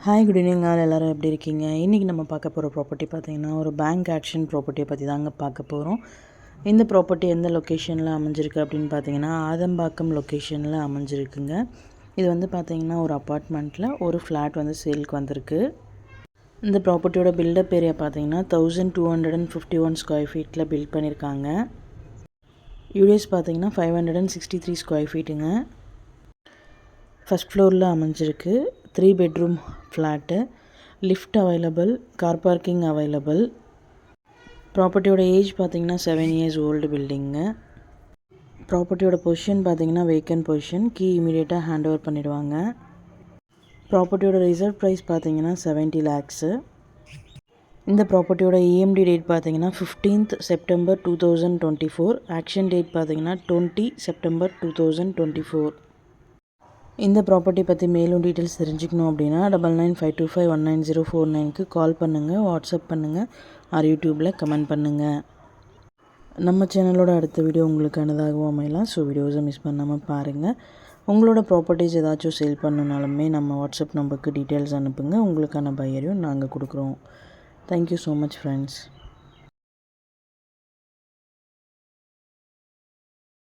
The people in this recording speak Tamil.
ஹாய் குட் ஈவினிங் ஆல் எல்லோரும் எப்படி இருக்கீங்க? இன்றைக்கி நம்ம பார்க்க போகிற ப்ராப்பர்ட்டி பார்த்திங்கன்னா ஒரு பேங்க் ஆக்ஷன் ப்ராப்பர்ட்டியை பற்றி தாங்க பார்க்க போகிறோம். இந்த ப்ராப்பர்ட்டி எந்த லொக்கேஷனில் அமைஞ்சிருக்கு அப்படின்னு பார்த்தீங்கன்னா ஆதம்பாக்கம் லொக்கேஷனில் அமைஞ்சிருக்குங்க. இது வந்து பார்த்திங்கன்னா ஒரு அப்பார்ட்மெண்ட்டில் ஒரு ஃப்ளாட் வந்து சேலுக்கு வந்திருக்கு. இந்த ப்ராப்பர்ட்டியோட பில்டப் ஏரியா பார்த்திங்கன்னா 1251 ஸ்கொயர் ஃபீட்டில் பில்ட் பண்ணியிருக்காங்க. யூடிஎஸ் பார்த்திங்கன்னா 563 ஸ்கொயர் ஃபீட்டுங்க. ஃபஸ்ட் ஃப்ளோரில் அமைஞ்சிருக்கு. 3 bedroom flat, lift available, car parking available. ப்ராப்பர்ட்டியோட ஏஜ் பார்த்திங்கன்னா 7 இயர்ஸ் ஓல்டு பில்டிங்க. ப்ராப்பர்ட்டியோட பொசிஷன் பார்த்திங்கன்னா வேக்கன்ட் பொசிஷன். கீ இமீடியட்டாக ஹேண்ட் ஓவர் பண்ணிவிடுவாங்க. ப்ராப்பர்ட்டியோட ரிசர்வ் ப்ரைஸ் பார்த்திங்கன்னா 70 lakhs. இந்த ப்ராப்பர்ட்டியோட EMD டேட் பார்த்திங்கன்னா 15th September 2024. ஆக்ஷன் டேட் பார்த்திங்கன்னா 20 September 2024. இந்த ப்ராப்பர்ட்டி பற்றி மேலும் டீட்டெயில்ஸ் தெரிஞ்சுக்கணும் அப்படின்னா 9952519049க்கு கால் பண்ணுங்கள், வாட்ஸ்அப் பண்ணுங்கள், ஆர் யூடியூப்பில் கமெண்ட் பண்ணுங்கள். நம்ம சேனலோட அடுத்த வீடியோ உங்களுக்கானதாகவும் அமையலாம். ஸோ வீடியோஸை மிஸ் பண்ணாமல் பாருங்கள். உங்களோட ப்ராப்பர்ட்டிஸ் ஏதாச்சும் சேல் பண்ணணுனாலுமே நம்ம வாட்ஸ்அப் நம்பருக்கு டீட்டெயில்ஸ் அனுப்புங்க. உங்களுக்கான பையரையும் நாங்கள் கொடுக்குறோம். Thank you so much friends.